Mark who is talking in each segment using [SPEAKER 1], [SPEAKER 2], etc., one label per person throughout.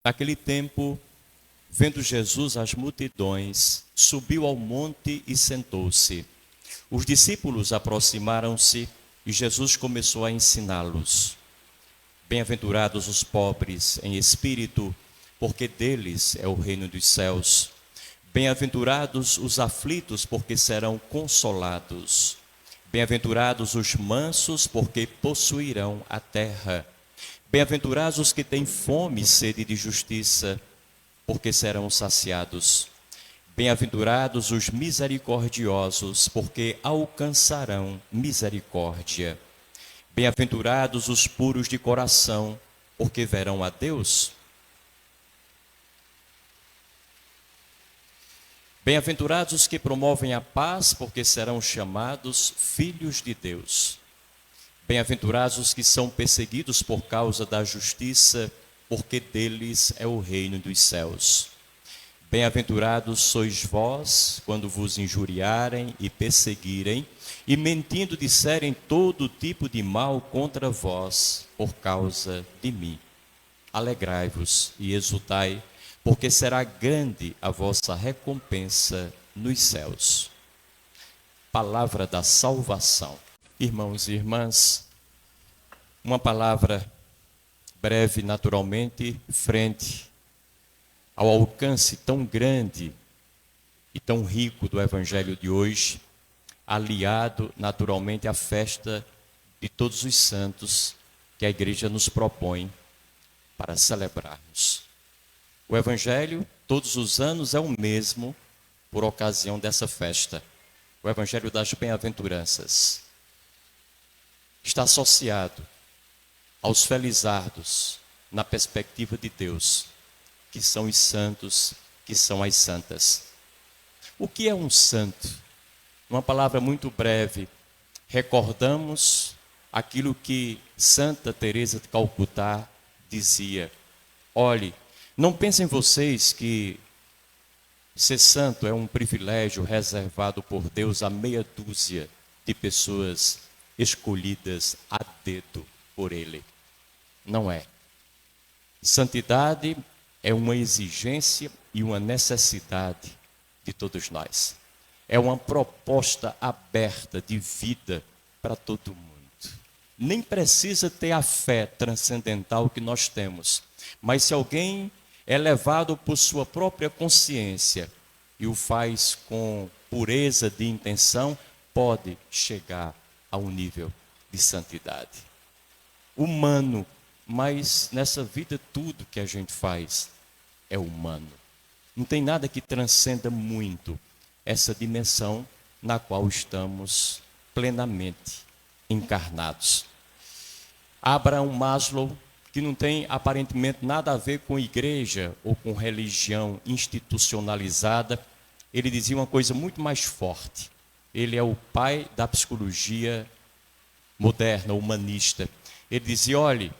[SPEAKER 1] Naquele tempo, vendo Jesus as multidões, subiu ao monte e sentou-se. Os discípulos aproximaram-se e Jesus começou a ensiná-los. Bem-aventurados os pobres em espírito, porque deles é o reino dos céus. Bem-aventurados os aflitos, porque serão consolados. Bem-aventurados os mansos, porque possuirão a terra. Bem-aventurados os que têm fome e sede de justiça, porque serão saciados. Bem-aventurados os misericordiosos, porque alcançarão misericórdia. Bem-aventurados os puros de coração, porque verão a Deus. Bem-aventurados os que promovem a paz, porque serão chamados filhos de Deus. Bem-aventurados os que são perseguidos por causa da justiça, porque deles é o reino dos céus. Bem-aventurados sois vós, quando vos injuriarem e perseguirem, e mentindo disserem todo tipo de mal contra vós, por causa de mim. Alegrai-vos e exultai, porque será grande a vossa recompensa nos céus. Palavra da salvação. Irmãos e irmãs, uma palavra breve, naturalmente, frente ao alcance tão grande e tão rico do Evangelho de hoje, aliado, naturalmente, à festa de todos os santos que a Igreja nos propõe para celebrarmos. O Evangelho, todos os anos, é o mesmo por ocasião dessa festa. O Evangelho das Bem-aventuranças está associado aos felizardos na perspectiva de Deus, que são os santos, que são as santas. O que é um santo? Uma palavra muito breve, recordamos aquilo que Santa Teresa de Calcutá dizia: olhe, não pensem vocês que ser santo é um privilégio reservado por Deus a meia dúzia de pessoas escolhidas a dedo por Ele. Não é. Santidade é uma exigência e uma necessidade de todos nós. É uma proposta aberta de vida para todo mundo. Nem precisa ter a fé transcendental que nós temos, mas se alguém é levado por sua própria consciência e o faz com pureza de intenção, pode chegar a um nível de santidade. Humano, mas nessa vida tudo que a gente faz é humano. Não tem nada que transcenda muito essa dimensão na qual estamos plenamente encarnados. Abraham Maslow, que não tem aparentemente nada a ver com igreja ou com religião institucionalizada, ele dizia uma coisa muito mais forte. Ele é o pai da psicologia moderna, humanista. Ele dizia: olhe,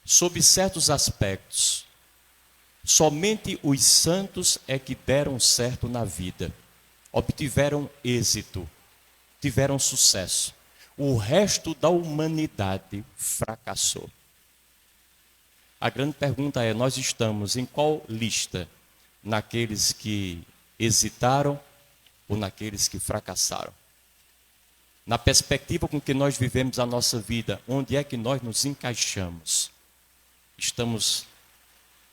[SPEAKER 1] sob certos aspectos, somente os santos é que deram certo na vida, obtiveram êxito, tiveram sucesso. O resto da humanidade fracassou. A grande pergunta é: nós estamos em qual lista? Naqueles que hesitaram ou naqueles que fracassaram? Na perspectiva com que nós vivemos a nossa vida, onde é que nós nos encaixamos? Estamos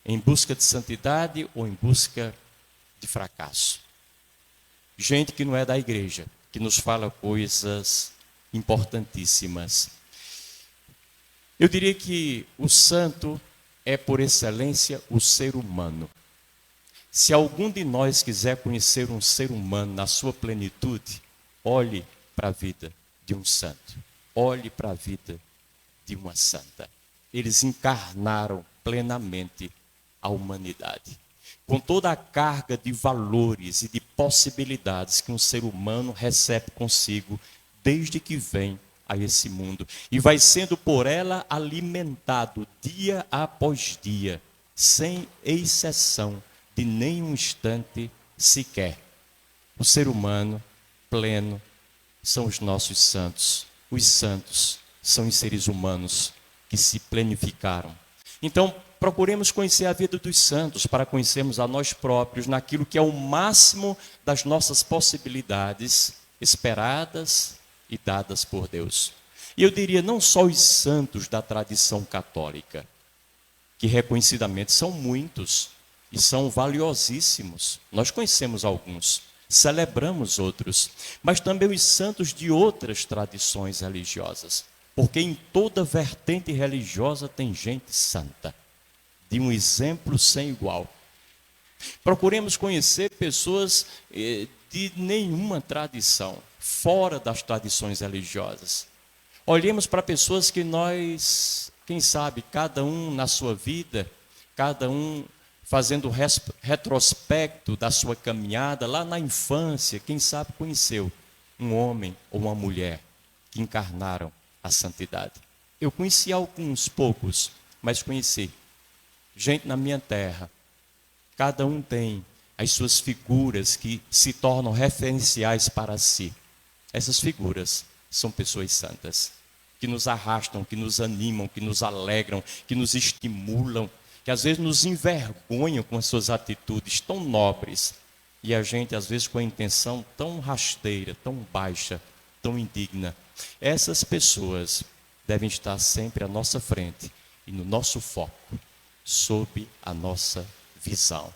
[SPEAKER 1] em busca de santidade ou em busca de fracasso? Gente que não é da igreja, que nos fala coisas importantíssimas. Eu diria que o santo é, por excelência, o ser humano. Se algum de nós quiser conhecer um ser humano na sua plenitude, olhe para a vida de um santo. Olhe para a vida de uma santa. Eles encarnaram plenamente a humanidade, com toda a carga de valores e de possibilidades que um ser humano recebe consigo desde que vem a esse mundo, e vai sendo por ela alimentado dia após dia, sem exceção de nenhum instante sequer. O ser humano pleno são os nossos santos. Os santos são os seres humanos que se plenificaram. Então, procuremos conhecer a vida dos santos para conhecermos a nós próprios naquilo que é o máximo das nossas possibilidades esperadas e dadas por Deus. E eu diria não só os santos da tradição católica, que reconhecidamente são muitos e são valiosíssimos. Nós conhecemos alguns, celebramos outros, mas também os santos de outras tradições religiosas, porque em toda vertente religiosa tem gente santa, de um exemplo sem igual. Procuremos conhecer pessoas de nenhuma tradição, fora das tradições religiosas. Olhemos para pessoas que nós, quem sabe, cada um na sua vida, cada um fazendo retrospecto da sua caminhada, lá na infância, quem sabe conheceu um homem ou uma mulher que encarnaram a santidade. Eu conheci alguns, poucos, mas conheci gente na minha terra. Cada um tem as suas figuras que se tornam referenciais para si. Essas figuras são pessoas santas, que nos arrastam, que nos animam, que nos alegram, que nos estimulam, que às vezes nos envergonham com as suas atitudes tão nobres. E a gente, às vezes, com a intenção tão rasteira, tão baixa, tão indigna. Essas pessoas devem estar sempre à nossa frente e no nosso foco, sob a nossa visão,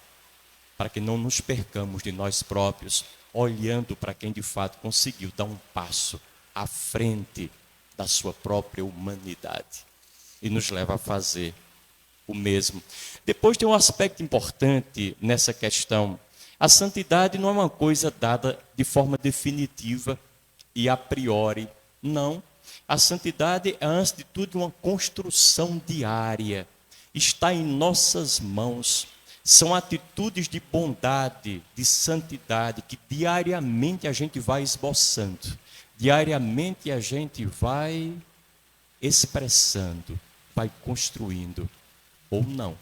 [SPEAKER 1] para que não nos percamos de nós próprios, olhando para quem de fato conseguiu dar um passo à frente da sua própria humanidade e nos leva a fazer o mesmo. Depois tem um aspecto importante nessa questão. A santidade não é uma coisa dada de forma definitiva e a priori, não. A santidade é, antes de tudo, uma construção diária. Está em nossas mãos. São atitudes de bondade, de santidade, que diariamente a gente vai esboçando. Diariamente a gente vai expressando, vai construindo, ou não.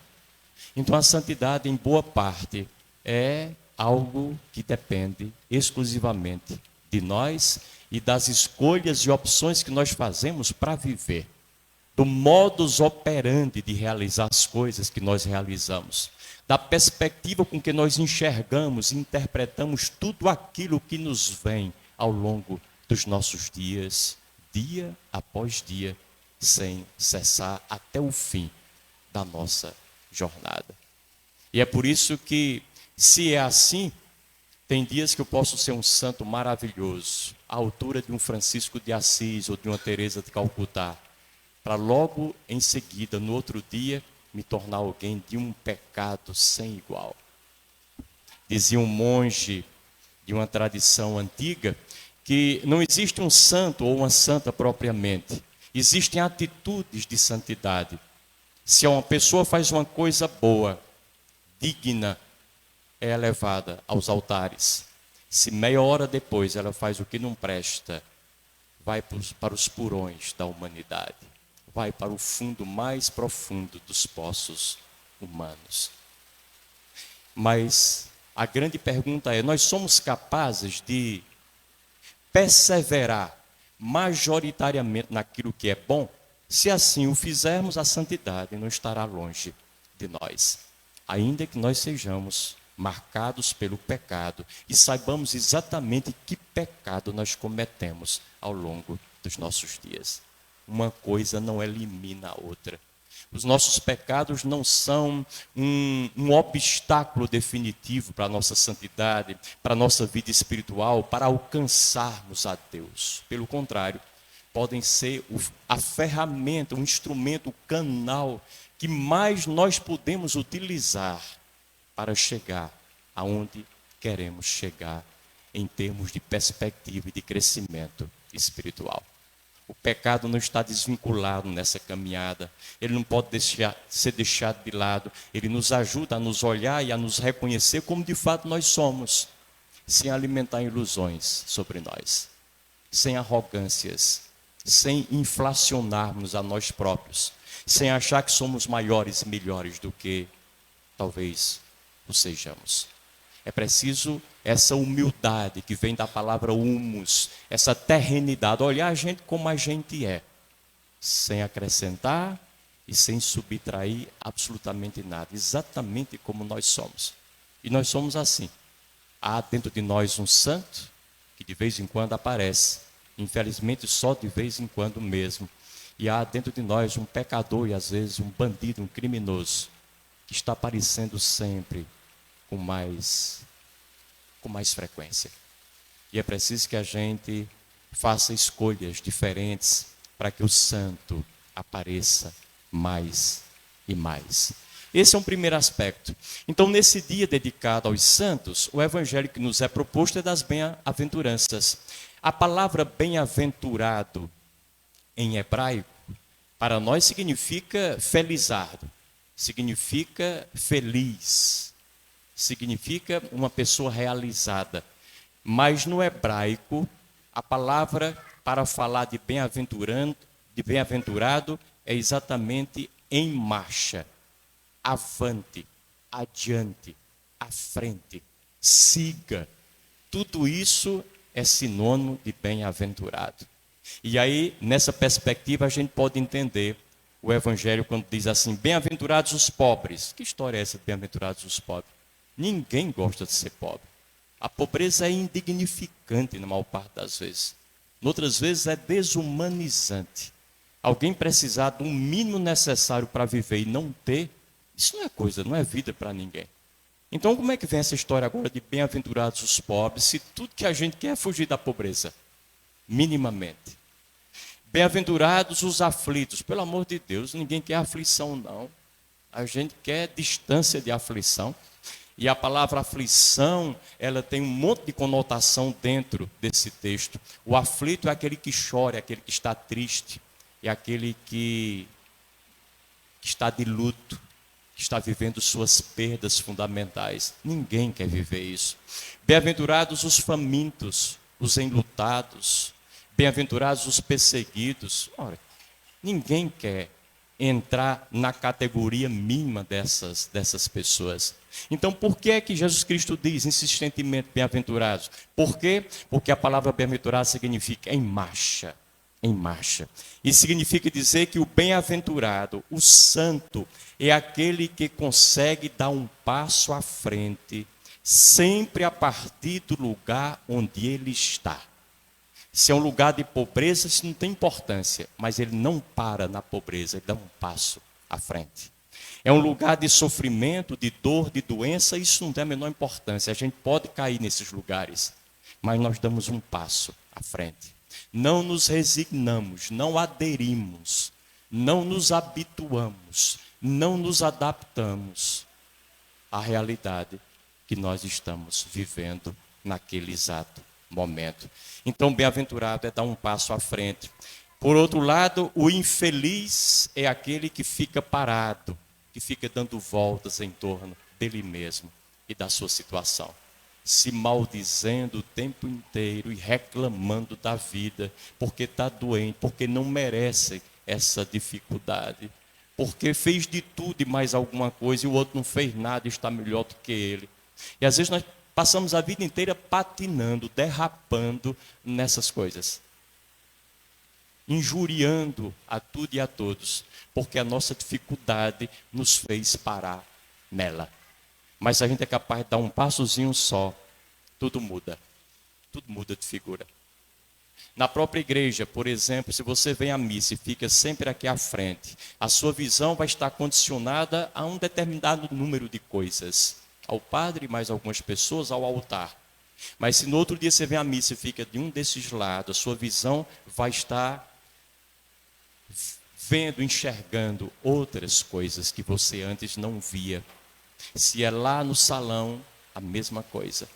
[SPEAKER 1] Então a santidade, em boa parte, é algo que depende exclusivamente de nós e das escolhas e opções que nós fazemos para viver, do modus operandi de realizar as coisas que nós realizamos, da perspectiva com que nós enxergamos e interpretamos tudo aquilo que nos vem ao longo dos nossos dias, dia após dia, sem cessar até o fim da nossa jornada. E é por isso que, se é assim, tem dias que eu posso ser um santo maravilhoso, à altura de um Francisco de Assis ou de uma Teresa de Calcutá, para logo em seguida, no outro dia, me tornar alguém de um pecado sem igual. Dizia um monge de uma tradição antiga que não existe um santo ou uma santa propriamente, existem atitudes de santidade. Se uma pessoa faz uma coisa boa, digna, é levada aos altares. Se meia hora depois ela faz o que não presta, vai para os porões da humanidade, vai para o fundo mais profundo dos poços humanos. Mas a grande pergunta é: nós somos capazes de perseverar majoritariamente naquilo que é bom? Se assim o fizermos, a santidade não estará longe de nós, ainda que nós sejamos marcados pelo pecado e saibamos exatamente que pecado nós cometemos ao longo dos nossos dias. Uma coisa não elimina a outra. Os nossos pecados não são um obstáculo definitivo para a nossa santidade, para a nossa vida espiritual, para alcançarmos a Deus. Pelo contrário, podem ser a ferramenta, o instrumento, o canal que mais nós podemos utilizar para chegar aonde queremos chegar em termos de perspectiva e de crescimento espiritual. O pecado não está desvinculado nessa caminhada, ele não pode ser deixado de lado, ele nos ajuda a nos olhar e a nos reconhecer como de fato nós somos, sem alimentar ilusões sobre nós, sem arrogâncias, sem inflacionarmos a nós próprios, sem achar que somos maiores e melhores do que talvez o sejamos. É preciso essa humildade que vem da palavra humus, essa terrenidade, olhar a gente como a gente é, sem acrescentar, e sem subtrair absolutamente nada, exatamente como nós somos. E nós somos assim. Há dentro de nós um santo que de vez em quando aparece, infelizmente só de vez em quando mesmo. E há dentro de nós um pecador e às vezes um bandido, um criminoso, que está aparecendo sempre com mais frequência. E é preciso que a gente faça escolhas diferentes para que o santo apareça mais e mais. Esse é um primeiro aspecto. Então, nesse dia dedicado aos santos, o evangelho que nos é proposto é das bem-aventuranças. A palavra bem-aventurado em hebraico, para nós significa felizardo, significa feliz, significa uma pessoa realizada. Mas no hebraico, a palavra para falar de bem-aventurado é exatamente em marcha, avante, adiante, à frente, siga. Tudo isso é sinônimo de bem-aventurado. E aí, nessa perspectiva, a gente pode entender o Evangelho quando diz assim, bem-aventurados os pobres. Que história é essa de bem-aventurados os pobres? Ninguém gosta de ser pobre. A pobreza é indignificante na maior parte das vezes. Outras vezes é desumanizante. Alguém precisar do mínimo necessário para viver e não ter, isso não é coisa, não é vida para ninguém. Então, como é que vem essa história agora de bem-aventurados os pobres, se tudo que a gente quer é fugir da pobreza? Minimamente. Bem-aventurados os aflitos. Pelo amor de Deus, ninguém quer aflição, não. A gente quer distância de aflição. E a palavra aflição, ela tem um monte de conotação dentro desse texto. O aflito é aquele que chora, é aquele que está triste, é aquele que está de luto, que está vivendo suas perdas fundamentais. Ninguém quer viver isso. Bem-aventurados os famintos, os enlutados, bem-aventurados os perseguidos. Ora, ninguém quer entrar na categoria mínima dessas pessoas. Então, por que é que Jesus Cristo diz insistentemente bem-aventurados? Por quê? Porque a palavra bem-aventurado significa em marcha, em marcha. E significa dizer que o bem-aventurado, o santo, é aquele que consegue dar um passo à frente, sempre a partir do lugar onde ele está. Se é um lugar de pobreza, isso não tem importância, mas ele não para na pobreza, ele dá um passo à frente. É um lugar de sofrimento, de dor, de doença, isso não tem a menor importância. A gente pode cair nesses lugares, mas nós damos um passo à frente. Não nos resignamos, não aderimos, não nos habituamos, não nos adaptamos à realidade que nós estamos vivendo naquele exato momento. Então, bem-aventurado é dar um passo à frente. Por outro lado, o infeliz é aquele que fica parado, que fica dando voltas em torno dele mesmo e da sua situação, se maldizendo o tempo inteiro e reclamando da vida, porque está doente, porque não merece essa dificuldade, porque fez de tudo e mais alguma coisa e o outro não fez nada e está melhor do que ele. E às vezes nós passamos a vida inteira patinando, derrapando nessas coisas, injuriando a tudo e a todos, porque a nossa dificuldade nos fez parar nela. Mas se a gente é capaz de dar um passozinho só, tudo muda de figura. Na própria igreja, por exemplo, se você vem à missa e fica sempre aqui à frente, a sua visão vai estar condicionada a um determinado número de coisas, ao padre, mais algumas pessoas, ao altar. Mas se no outro dia você vem à missa e fica de um desses lados, a sua visão vai estar vendo, enxergando outras coisas que você antes não via. Se é lá no salão, a mesma coisa.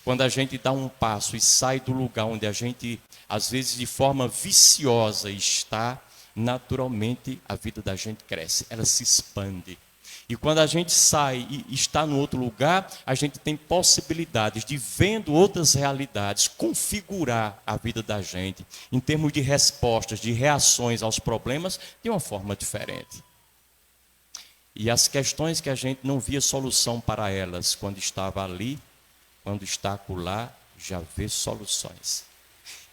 [SPEAKER 1] Quando a gente dá um passo e sai do lugar onde a gente, às vezes de forma viciosa está, naturalmente a vida da gente cresce, ela se expande. E quando a gente sai e está no outro lugar, a gente tem possibilidades de, vendo outras realidades, configurar a vida da gente em termos de respostas, de reações aos problemas de uma forma diferente. E as questões que a gente não via solução para elas quando estava ali, quando está acolá, já vê soluções.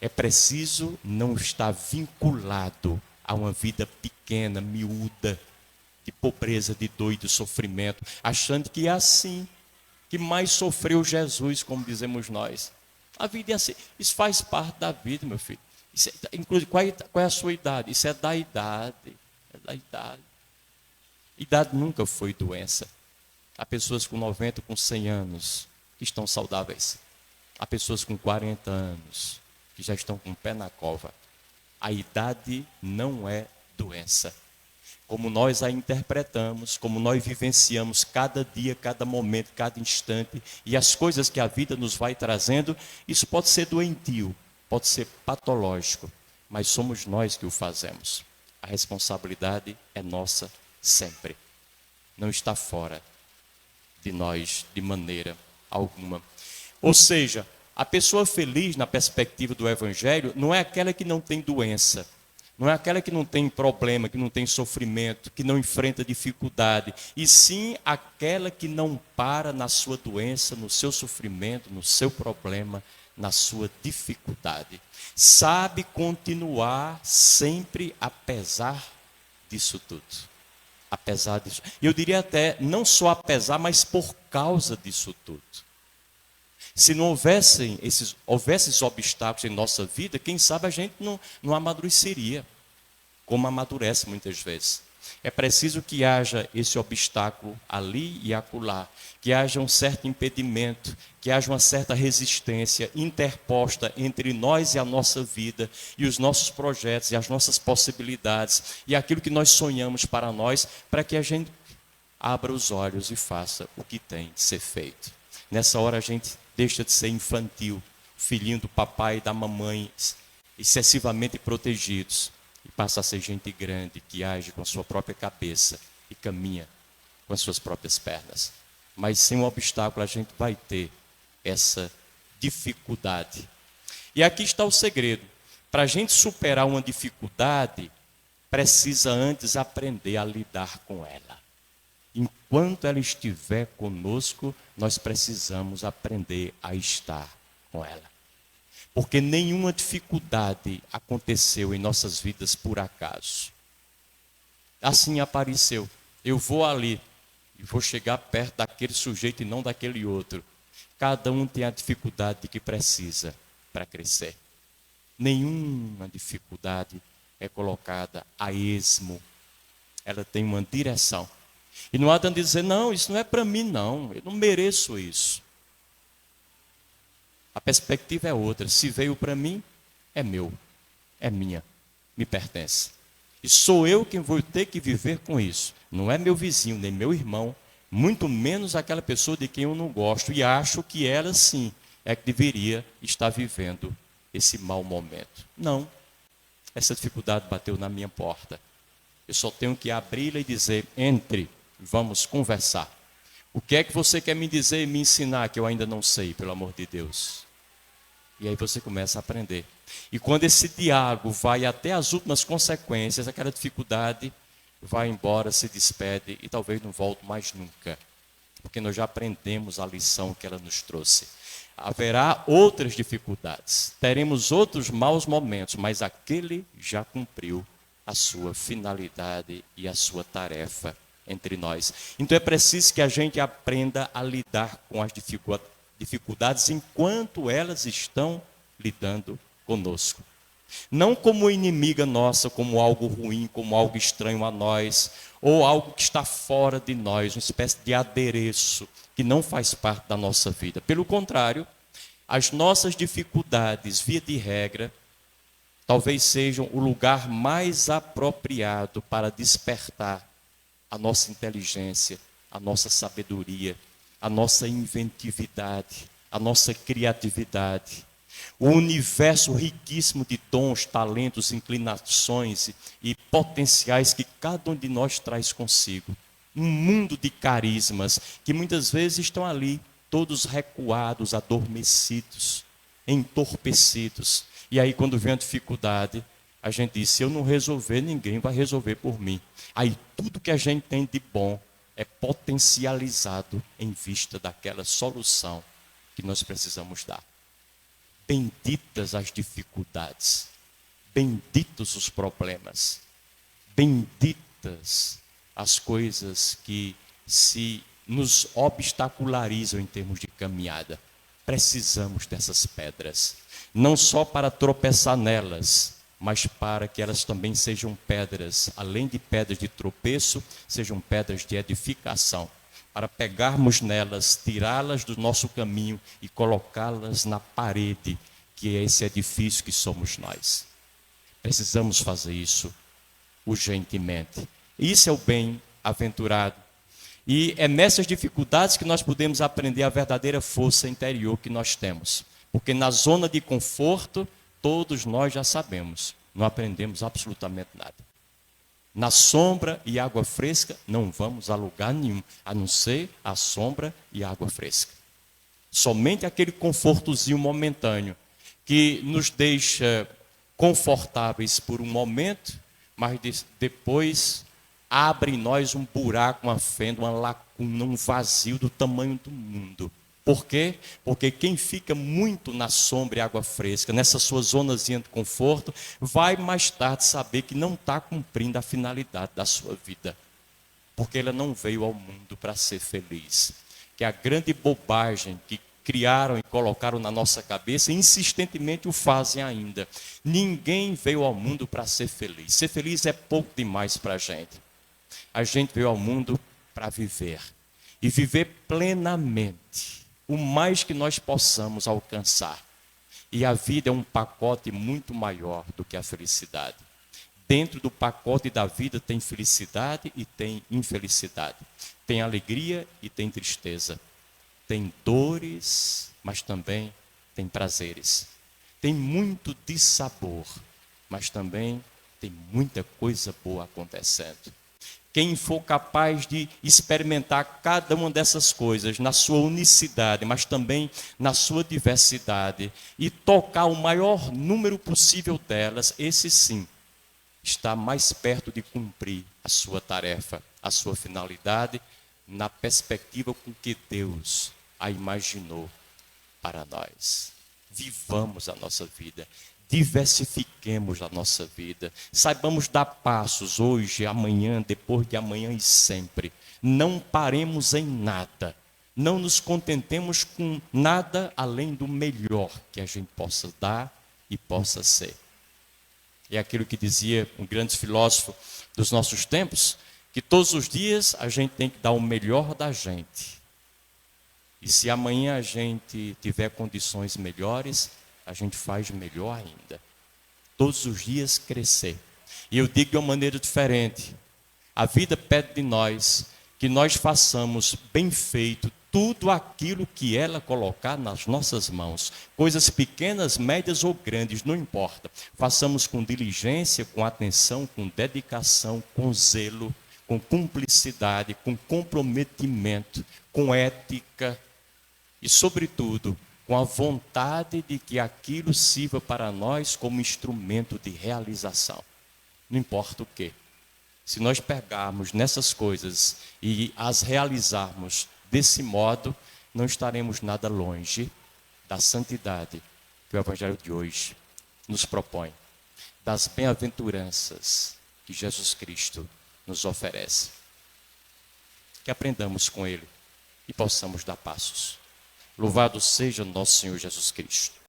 [SPEAKER 1] É preciso não estar vinculado a uma vida pequena, miúda, de pobreza, de dor e de sofrimento, achando que é assim que mais sofreu Jesus, como dizemos nós. A vida é assim. Isso faz parte da vida, meu filho. Inclusive, qual é a sua idade? Isso é da idade. É da idade. Idade nunca foi doença. Há pessoas com 90, com 100 anos que estão saudáveis. Há pessoas com 40 anos que já estão com o pé na cova. A idade não é doença. Como nós a interpretamos, como nós vivenciamos cada dia, cada momento, cada instante, e as coisas que a vida nos vai trazendo, isso pode ser doentio, pode ser patológico, mas somos nós que o fazemos. A responsabilidade é nossa sempre. Não está fora de nós de maneira alguma. Ou seja, a pessoa feliz na perspectiva do Evangelho não é aquela que não tem doença, não é aquela que não tem problema, que não tem sofrimento, que não enfrenta dificuldade, e sim aquela que não para na sua doença, no seu sofrimento, no seu problema, na sua dificuldade. Sabe continuar sempre apesar disso tudo. Apesar disso. E eu diria até, não só apesar, mas por causa disso tudo. Se não houvessem esses obstáculos em nossa vida, quem sabe a gente não amadureceria, como amadurece muitas vezes. É preciso que haja esse obstáculo ali e acolá, que haja um certo impedimento, que haja uma certa resistência interposta entre nós e a nossa vida, e os nossos projetos, e as nossas possibilidades, e aquilo que nós sonhamos para nós, para que a gente abra os olhos e faça o que tem de ser feito. Nessa hora a gente deixa de ser infantil, filhinho do papai e da mamãe, excessivamente protegidos, e passa a ser gente grande, que age com a sua própria cabeça e caminha com as suas próprias pernas. Mas sem um obstáculo a gente vai ter essa dificuldade. E aqui está o segredo. Para a gente superar uma dificuldade, precisa antes aprender a lidar com ela. Enquanto ela estiver conosco, nós precisamos aprender a estar com ela. Porque nenhuma dificuldade aconteceu em nossas vidas por acaso. Assim apareceu. Eu vou ali e vou chegar perto daquele sujeito e não daquele outro. Cada um tem a dificuldade de que precisa para crescer. Nenhuma dificuldade é colocada a esmo. Ela tem uma direção. E não adianta dizer, não, isso não é para mim não, eu não mereço isso. A perspectiva é outra. Se veio para mim, é meu, é minha, me pertence. E sou eu quem vou ter que viver com isso. Não é meu vizinho, nem meu irmão, muito menos aquela pessoa de quem eu não gosto e acho que ela sim é que deveria estar vivendo esse mau momento. Não, essa dificuldade bateu na minha porta. Eu só tenho que abri-la e dizer, entre, vamos conversar. O que é que você quer me dizer e me ensinar que eu ainda não sei, pelo amor de Deus? E aí você começa a aprender. E quando esse diálogo vai até as últimas consequências, aquela dificuldade vai embora, se despede e talvez não volte mais nunca. Porque nós já aprendemos a lição que ela nos trouxe. Haverá outras dificuldades, teremos outros maus momentos, mas aquele já cumpriu a sua finalidade e a sua tarefa entre nós. Então é preciso que a gente aprenda a lidar com as dificuldades enquanto elas estão lidando conosco. Não como inimiga nossa, como algo ruim, como algo estranho a nós, ou algo que está fora de nós, uma espécie de adereço que não faz parte da nossa vida. Pelo contrário, as nossas dificuldades, via de regra, talvez sejam o lugar mais apropriado para despertar a nossa inteligência, a nossa sabedoria, a nossa inventividade, a nossa criatividade. O universo riquíssimo de dons, talentos, inclinações e potenciais que cada um de nós traz consigo. Um mundo de carismas que muitas vezes estão ali, todos recuados, adormecidos, entorpecidos. E aí quando vem a dificuldade, a gente diz, se eu não resolver, ninguém vai resolver por mim. Aí tudo que a gente tem de bom é potencializado em vista daquela solução que nós precisamos dar. Benditas as dificuldades, benditos os problemas, benditas as coisas que se nos obstacularizam em termos de caminhada. Precisamos dessas pedras, não só para tropeçar nelas, mas para que elas também sejam pedras, além de pedras de tropeço, sejam pedras de edificação, para pegarmos nelas, tirá-las do nosso caminho e colocá-las na parede, que é esse edifício que somos nós. Precisamos fazer isso urgentemente. Isso é o bem-aventurado. E é nessas dificuldades que nós podemos aprender a verdadeira força interior que nós temos. Porque na zona de conforto, todos nós já sabemos, não aprendemos absolutamente nada. Na sombra e água fresca, não vamos a lugar nenhum, a não ser a sombra e água fresca. Somente aquele confortozinho momentâneo, que nos deixa confortáveis por um momento, mas depois abre em nós um buraco, uma fenda, uma lacuna, um vazio do tamanho do mundo. Por quê? Porque quem fica muito na sombra e água fresca, nessa sua zonazinha de conforto, vai mais tarde saber que não está cumprindo a finalidade da sua vida. Porque ela não veio ao mundo para ser feliz. Que a grande bobagem que criaram e colocaram na nossa cabeça, e insistentemente o fazem ainda. Ninguém veio ao mundo para ser feliz. Ser feliz é pouco demais para a gente. A gente veio ao mundo para viver. E viver plenamente. O mais que nós possamos alcançar. E a vida é um pacote muito maior do que a felicidade. Dentro do pacote da vida tem felicidade e tem infelicidade. Tem alegria e tem tristeza. Tem dores, mas também tem prazeres. Tem muito dissabor, mas também tem muita coisa boa acontecendo. Quem for capaz de experimentar cada uma dessas coisas na sua unicidade, mas também na sua diversidade, e tocar o maior número possível delas, esse sim, está mais perto de cumprir a sua tarefa, a sua finalidade, na perspectiva com que Deus a imaginou para nós. Vivamos a nossa vida. Diversifiquemos a nossa vida, saibamos dar passos hoje, amanhã, depois de amanhã e sempre. Não paremos em nada, não nos contentemos com nada além do melhor que a gente possa dar e possa ser. É aquilo que dizia um grande filósofo dos nossos tempos, que todos os dias a gente tem que dar o melhor da gente. E se amanhã a gente tiver condições melhores, a gente faz melhor ainda. Todos os dias crescer. E eu digo de uma maneira diferente. A vida pede de nós que nós façamos bem feito tudo aquilo que ela colocar nas nossas mãos. Coisas pequenas, médias ou grandes, não importa. Façamos com diligência, com atenção, com dedicação, com zelo, com cumplicidade, com comprometimento, com ética e, sobretudo, com a vontade de que aquilo sirva para nós como instrumento de realização. Não importa o quê. Se nós pegarmos nessas coisas e as realizarmos desse modo, não estaremos nada longe da santidade que o Evangelho de hoje nos propõe, das bem-aventuranças que Jesus Cristo nos oferece. Que aprendamos com Ele e possamos dar passos. Louvado seja nosso Senhor Jesus Cristo.